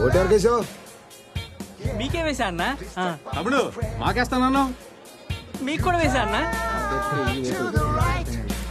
ఓటెవరికేసావు? మీకే వేసా అన్న. తమ్ముడు మాకేస్తానన్నా. మీకు కూడా వేసా అన్న.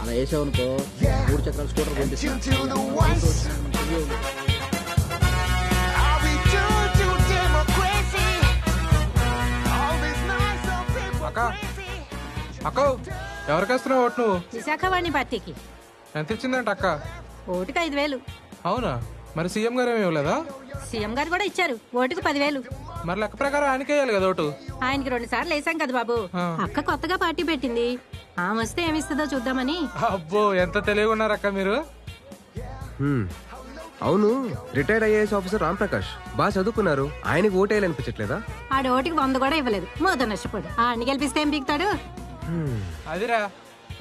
అలా వేసావు అనుకో 3 చక్రాల స్కూటర్ అక్క అక్క ఎవరికి వేస్తున్నావు ఓటు నువ్వు? విశాఖవాణి పార్టీకి. ఎంత ఇచ్చిందంట అక్క? ఓటుకి 5,000. అవునా? మరి సీఎం గారు ఏమి ఇవ్వలేదా? సీఎం గారు కూడా ఇచ్చారు. ఓటుకు 10,000. మరి లెక్క ప్రకారం ఆయనకి వేయాలి కదా ఓటు. ఆయనకి 2 సార్లు వేసాం కదా బాబు. అక్క కొత్తగా పార్టీ పెట్టింది, ఆమె వస్తే ఏమిస్తుందో చూద్దామని. అబ్బో ఎంత తెలివిగా ఉన్నారక్క మీరు. అవును, retired IAS officer Ram Prakash బాగా చదువుకున్నారు, ఆయనకి ఓటేయాలనిపించట్లేదా? ఆడ ఓటుకి 100 కూడా ఇవ్వలేదు. మోద నష్టపోడు. ఆడిని గెలిపిస్తే ఏం పీకుతాడు? అదిరా,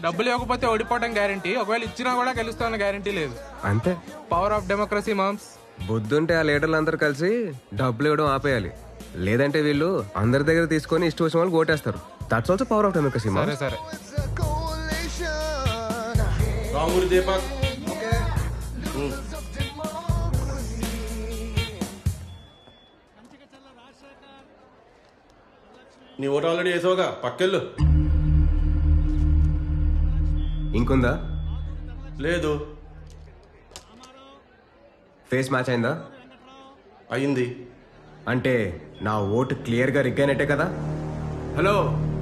డబ్బులు ఇవ్వకపోతే ఓడిపోవడం గ్యారంటీ, ఒకవేళ ఇచ్చినా కూడా గెలుస్తామన్న గ్యారంటీ లేదు. అంతే. పవర్ ఆఫ్ డెమోక్రసీ మామ్స్. బుద్ధుంటే ఆ లీడర్లు అందరూ కలిసి డబ్బులు ఇవ్వడం ఆపేయాలి. లేదంటే వీళ్ళు అందరి దగ్గర తీసుకొని ఇష్టం వచ్చిన వాళ్ళకి ఓటేస్తారు. That's also power of democracy. సరే సరే. దీపక్ నీ ఓటు ఆల్రెడీ వేసావుగా, పక్కెళ్ళు. ఇంకుందా? లేదు. ఫేస్ మ్యాచ్ అయిందా? అయింది. అంటే నా ఓటు క్లియర్ గా రిగ్ అయినట్టే కదా? హలో,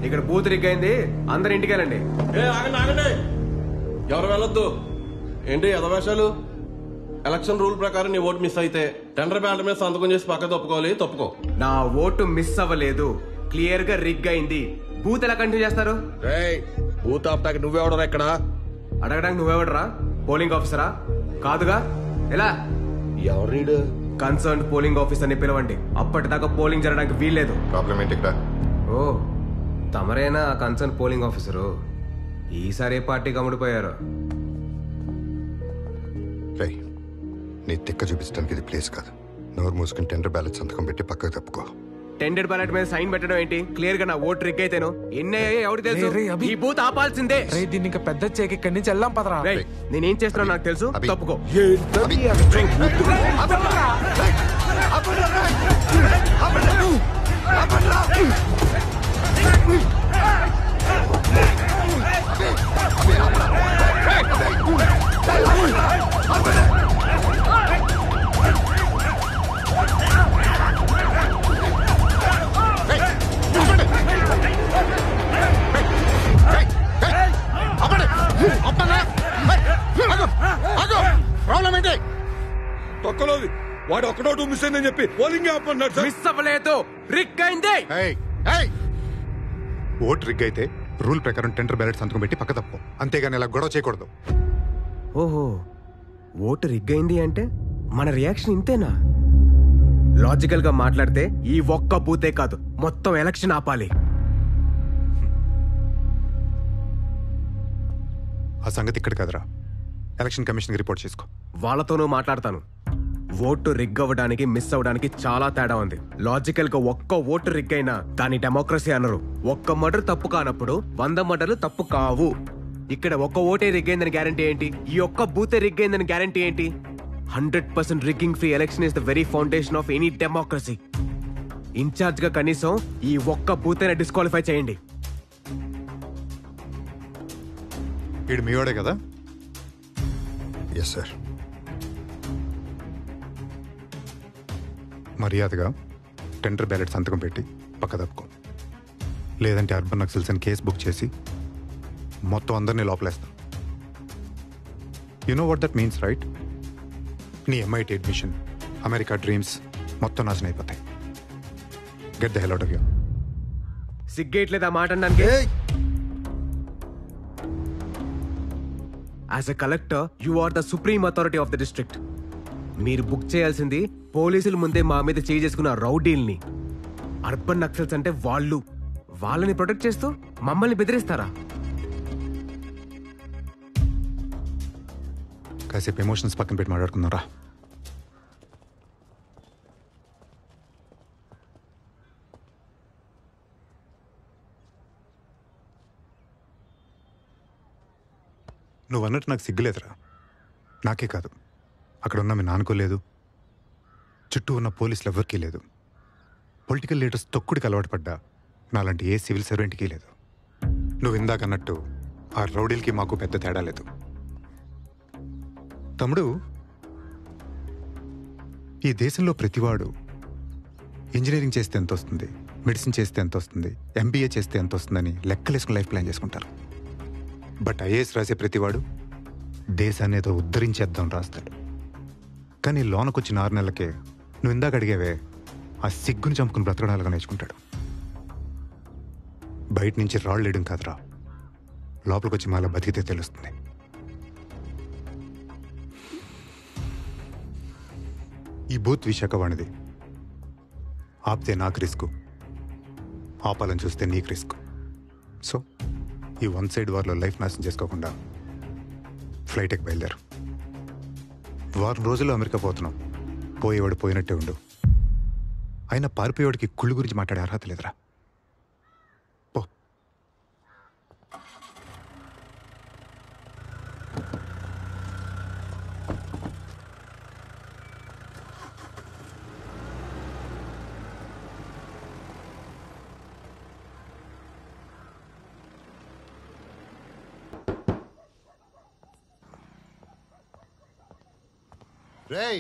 ఇక్కడ బూత్ రిగ్ అయింది, అందరు ఇంటికి వెళ్ళండి. ఆగండి ఆగండి, ఎవరు వెళ్ళొద్దు. ఏంటి ఎదవేషాలు? ఎలక్షన్ రూల్ ప్రకారం నీ ఓటు మిస్ అయితే టెండర్ బ్యాలెట్ మీద సంతకం చేసి పక్క తప్పుకోవాలి. తప్పుకో. నా ఓటు మిస్ అవ్వలేదు, క్లియర్ గా రిగ్ అయింది. బూత్ ఎలా కంటిన్యూ చేస్తారు? బూత్ ఆపుతాక నువ్వెవడరా ఇక్కడ? అడగడానికి నువ్వెవడరా? పోలింగ్ ఆఫీసరా? కాదుగా. ఎలా? ఎవరు? కన్సర్న్ పోలింగ్ ఆఫీసర్ ని పిలవండి. అప్పటిదాకా పోలింగ్ జరగడానికి వీల్లేదు. ప్రాబ్లం ఏంటి ఇక్కడ? ఓ, తమరేనా కన్సర్న్ పోలింగ్ ఆఫీసరు? ఈసారి ఏ పార్టీకి అమ్ముడిపోయారు? నీ తిక్క చూపించడానికి ఇది ప్లేస్ కాదు. నోరు మూసుకుని టెండర్ బ్యాలెట్ సంతకం పెట్టి పక్కకు తప్పుకో. టెండర్ బ్యాలెట్ మీద సైన్ పెట్టడం ఏంటి? క్లియర్ గా నా ఓటు రిగ్ అయితేను ఎన్ని ఎవరికి తెలుసు? ఈ బూత్ ఆపాల్సిందే. దీన్ని ఇంకా పెద్ద చేకి ఇక్కడి నుంచి వెళ్దాం పదరా. నేనేం చేస్తున్నా నాకు తెలుసు, తప్పుకో. ప్రాబ్లం ఏంటి? తొక్కలోది వాడు ఒక్కడోటు మిస్ అయిందని చెప్పి పోలింగ్ ఆపన్నాడు సార్. మిస్ అవ్వలేదు, రిగ్ అయింది. ఓట్ రిగ్ అయితే రూల్ ప్రకారం టెండర్ బ్యాలెట్ సంతకం పెట్టి పక్క తప్పు, అంతేగాని ఇలా గొడవ చేయకూడదు. ఓహో, ఓటు రిగ్ అయింది అంటే మన రియాక్షన్ ఇంతేనా? లాజికల్ గా మాట్లాడితే ఈ ఒక్క బూతే కాదు, మొత్తం ఎలక్షన్ ఆపాలి. ఆ సంగతి ఇక్కడ కదరా, ఎలక్షన్ కమిషన్ రిపోర్ట్ చేసుకో. వాళ్ళతోనూ మాట్లాడతాను. ఓటు రిగ్ అవ్వడానికి మిస్ అవ్వడానికి చాలా తేడా ఉంది. లాజికల్ గా ఒక్క ఓటు రిగ్ అయినా దాని డెమోక్రసీ అనరు. ఒక్క మర్డర్ తప్పు కానప్పుడు 100 మర్డర్లు తప్పు కావు. ఇక్కడ ఒక్క ఓటే రిగ్ అయిందని గ్యారంటీ ఏంటి? ఈ ఒక్క బూతే రిగ్ అయిందని గ్యారంటీ ఏంటి? 100% rigging free election is the very foundation of any democracy. Incharge గా కనీసం ఈ ఒక్క బూత్ డిస్క్వాలిఫై చేయండి. వీడు మీవాడే కదా? Yes sir. మర్యాదగా టెండర్ బ్యాలెట్ సంతకం పెట్టి పక్క తప్పుకో, లేదంటే అర్బన్ నక్సల్స్ అని కేసు బుక్ చేసి మొత్తం అందరినీ లోపలేస్తాం. You know what that means right? నీ MIT అడ్మిషన్, అమెరికా డ్రీమ్స్ మొత్తం నాశనం అయిపోతాయి. Get the hell out of here. సిగ్గేట్లేదు ఆ మాట అనడానికి? As a collector you are the supreme authority of the district. మీరు బుక్ చేయాల్సింది పోలీసుల ముందే మా మీద చేసుకున్న రౌడీల్ని. అర్బన్ నక్సల్స్ అంటే వాళ్ళని ప్రొటెక్ట్ చేస్తూ మమ్మల్ని బెదిరిస్తారా? కాసేపు ఎమోషన్స్ పక్కన పెట్టి మాట్లాడుకున్నారా? నువ్వు అన్నట్టు నాకు సిగ్గులేదురా. నాకే కాదు, అక్కడ ఉన్న మీ నాన్నకోలేదు, చుట్టూ ఉన్న పోలీసులు ఎవరికీ లేదు. పొలిటికల్ లీడర్స్ తొక్కుడికి అలవాటు పడ్డా నాలాంటి ఏ సివిల్ సర్వెంట్కి లేదు. నువ్వు ఇందాకన్నట్టు ఆ రౌడీలకి మాకు పెద్ద తేడా లేదు. తమ్ముడు, ఈ దేశంలో ప్రతివాడు ఇంజనీరింగ్ చేస్తే ఎంత వస్తుంది, మెడిసిన్ చేస్తే ఎంత వస్తుంది, ఎంబీఏ చేస్తే ఎంత వస్తుందని లెక్కలేసుకుని లైఫ్ ప్లాన్ చేసుకుంటారు. బట్ ఐఏఎస్ రాసే ప్రతివాడు దేశాన్ని ఏదో ఉద్ధరించేద్దాం రాస్తాడు. కానీ లోనకొచ్చిన 6 నెలలకే నువ్వు ఇందాక అడిగేవే ఆ సిగ్గుని చంపుకుని బ్రతకడాలుగా నేర్చుకుంటాడు. బయట నుంచి రాళ్ళు వేయడం కాదురా, లోపలికొచ్చి మాలా బతికితే తెలుస్తుంది. ఈ బూత్ విశాఖవాణిది. ఆపితే నాకు రిస్క్, ఆపాలని చూస్తే నీకు రిస్క్. సో ఈ వన్ సైడ్ వార్లో లైఫ్ నాశనం చేసుకోకుండా ఫ్లైట్కి బయలుదేరు. వారం రోజుల్లో అమెరికా పోతున్నాం. పోయేవాడు పోయినట్టే ఉండు. అయినా పారిపోయేవాడికి కుళ్ళు గురించి మాట్లాడే అర్హత లేదురా. పో. రేయ్,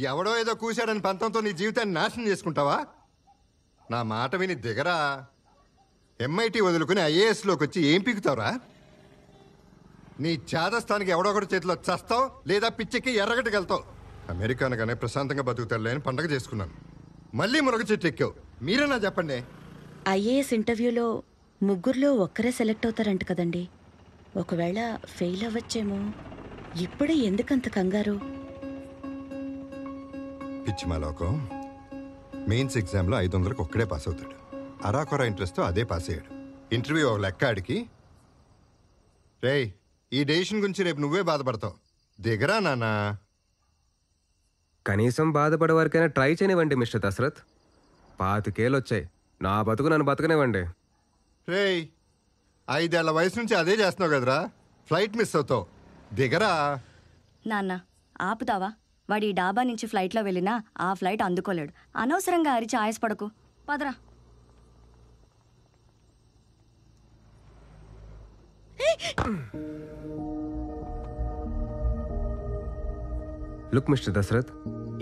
ఎవడో ఏదో కూశాడని పంతంతో నీ జీవితాన్ని నాశనం చేసుకుంటావా? నా మాట విని దిగరా. ఎంఐటి వదులుకుని ఐఏఎస్లోకి వచ్చి ఏం పీకుతావురా? నీ చేదస్థానికి ఎవడో ఒకటి చేతిలో చస్తావు, లేదా పిచ్చెక్కి ఎర్రగట్టుకెళ్తావు. అమెరికానగానే ప్రశాంతంగా బతుకుతారులే అని పండగ చేసుకున్నాను. మళ్ళీ మునగ చెట్టు ఎక్కావు. మీరేనా చెప్పండి. ఐఏఎస్ ఇంటర్వ్యూలో 3లో ఒక్కరే సెలెక్ట్ అవుతారంట కదండి. ఒకవేళ ఫెయిల్ అవ్వచ్చేమో. ఇప్పుడే ఎందుకంత కంగారు? పిచ్చి మా లోకం. మెయిన్స్ ఎగ్జామ్లో 500కి ఒక్కడే పాస్ అవుతాడు. అరాకొర ఇంట్రెస్ట్తో అదే పాస్ అయ్యాడు. ఇంటర్వ్యూ ఒక లెక్క ఆడికి. రేయ్, ఈ డెసిషన్ గురించి రేపు నువ్వే బాధపడతావు. దిగరా నాన్నా. కనీసం బాధపడే వరకైనా ట్రై చేయనివ్వండి మిస్టర్ దశరథ్. 25 ఏళ్ళు వచ్చాయి. నా బతుకు నన్ను బతకనివ్వండి. రేయ్, 5 ఏళ్ల వయసు నుంచి అదే చేస్తున్నావు కదరా. ఫ్లైట్ మిస్ అవుతావు. దిగరా. నాన్న ఆపుతావా? వాడి డాబా నుంచి ఫ్లైట్లో వెళ్ళినా ఆ ఫ్లైట్ అందుకోలేడు. అనవసరంగా అరిచి ఆయాసపడకు. పదరా. లుక్ మిస్టర్ దశరథ్,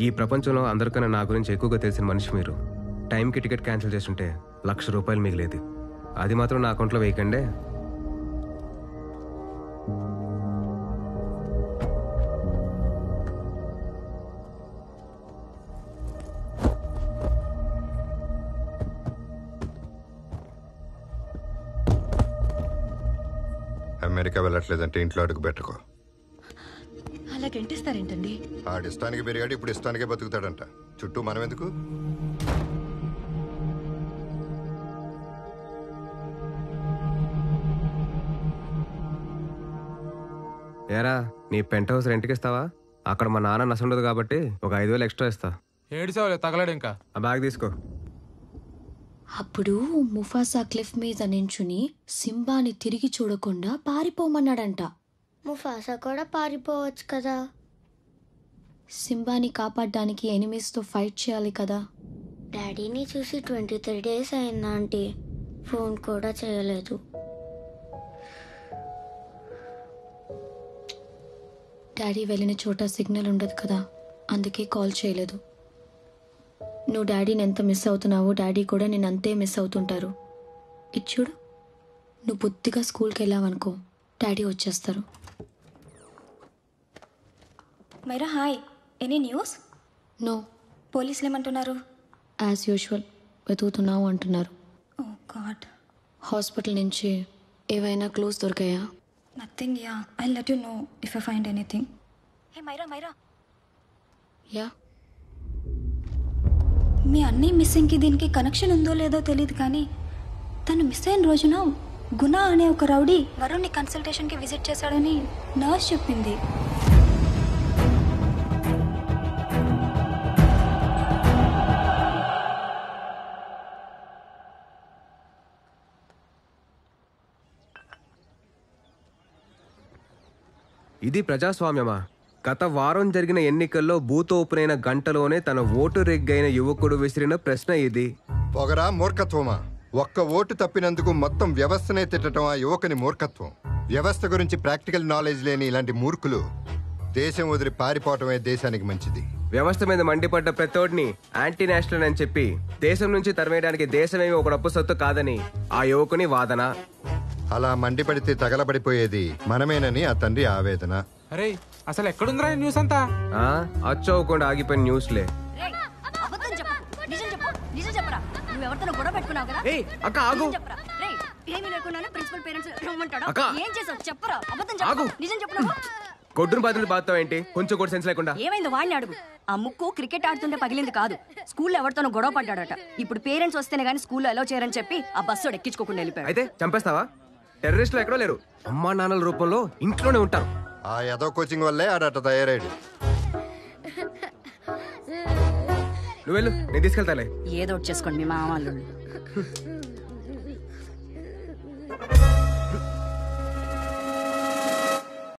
ఈ ప్రపంచంలో అందరికన్నా నా గురించి ఎక్కువగా తెలిసిన మనిషి మీరు. టైంకి టికెట్ క్యాన్సిల్ చేస్తుంటే ₹1,00,000 మిగిలేది. అది మాత్రం నా అకౌంట్లో వేయకండే. అమెరికా వెళ్ళట్లేదంటే ఇంట్లో అడుగు పెట్టుకో. అలా గంటిస్తారేంటండి? ఆడిష్టానికి పెరిగాడు, ఇప్పుడు ఇష్టానికే బతుకుతాడంట. చుట్టూ మనం ఎందుకు? ఏరా, నీ పెంట్ హౌస్ రెంట్కి ఇస్తావా? అక్కడ మా నాన్న నసుండదు కాబట్టి ఒక 5,000 ఎక్స్ట్రా ఇస్తా. ఏడిసావులే, తగలడు ఇంకా. ఆ బ్యాగ్ తీసుకో. అప్పుడు ముఫాసా క్లిఫ్ మీద నించుని సింబాని తిరిగి చూడకుండా పారిపోమన్నాడంట. ముఫాసా కూడా పారిపోవచ్చు కదా. సింబాని కాపాడడానికి ఎనిమీస్తో ఫైట్ చేయాలి కదా. డాడీని చూసి 23 days అయిందా ఆంటీ? ఫోన్ కూడా చేయలేదు. డాడీ వెళ్ళిన చోట సిగ్నల్ ఉండదు కదా, అందుకే కాల్ చేయలేదు. నువ్వు డాడీని ఎంత మిస్ అవుతున్నావో డాడీ కూడా నేను అంతే మిస్ అవుతుంటారు. ఇది చూడు, నువ్వు బుద్ధిగా స్కూల్కి వెళ్ళావనుకో డాడీ వచ్చేస్తారు. Myra hi, any news? No. పోలీసులు ఏమంటున్నారు? యాజ్ యూజువల్ వెతుకుతున్నావు అంటున్నారు. ఓ గాడ్. హాస్పిటల్ నుంచి ఏవైనా క్లూస్ దొరికాయా? Nothing. Ya, I let you know if I find anything. Hey Myra, Myra. Ya. మీ అన్నీ మిస్సింగ్కి దీనికి కనెక్షన్ ఉందో లేదో తెలియదు, కానీ తను మిస్ అయిన రోజున గుణ అనే ఒక రౌడీ వరుణ్ని కన్సల్టేషన్కి విజిట్ చేశాడని నర్స్ చెప్పింది. ఇది ప్రజాస్వామ్యమా? గత వారం జరిగిన ఎన్నికల్లో బూత్ ఓపెన్ అయిన గంటలోనే తన ఓటు రెగ్గైన యువకుడు విసిరిన ప్రశ్న ఇది. పొగరా మూర్ఖత్వమా? ఒక్క ఓటు తప్పినందుకు మొత్తం వ్యవస్థనే తిట్టడం ఆ యువకుని మూర్ఖత్వం. వ్యవస్థ గురించి ప్రాక్టికల్ నాలెడ్జ్ లేని ఇలాంటి మూర్ఖులు దేశం వదిలి పారిపోవటమే దేశానికి మంచిది. వ్యవస్థ మీద మండిపడ్డ ప్రతోడిని యాంటీ నేషనల్ అని చెప్పి దేశం నుంచి తరిమేయడానికి దేశమేమి ఒక డబ్బు సొత్తు కాదని ఆ యువకుని వాదన. అలా మండిపడితే తగలబడిపోయేది మనమేనని ఆ తండ్రి ఆవేదన. అరే అసలు ఎక్కడుందిరా ఈ న్యూస్ అంతా? అచ్చవకుండా ఆగిపోయిన న్యూస్లే. అక్క ఆగు. కొట్టును బాధలు బాధతావు ఏంటి? కొంచెం కూడా సెన్స్ లేకుండా. ఏమైంది వాడిని అడుగు. ఆ ముక్కు క్రికెట్ ఆడుతుంటే పగిలింది కాదు, స్కూల్లో ఎవరితోనో గొడవ పడ్డాడట. ఇప్పుడు పేరెంట్స్ వస్తేనే గానీ స్కూల్లో అలౌ చేయరని చెప్పి ఆ బస్సు ఎక్కించుకోకుండా వెళ్ళిపోయాడు. అయితే చంపేస్తావా? టెర్రరిస్టులు ఎక్కడో లేరు, అమ్మా నాన్నల రూపంలో ఇంట్లోనే ఉంటారు. ఆ ఏదో కోచింగ్ వల్లే ఆడట తయారాడు. నువ్వు వెళ్ళు, నేను తీసుకెళ్తాలే. ఏదో చేసుకోండి మీ మామూలు.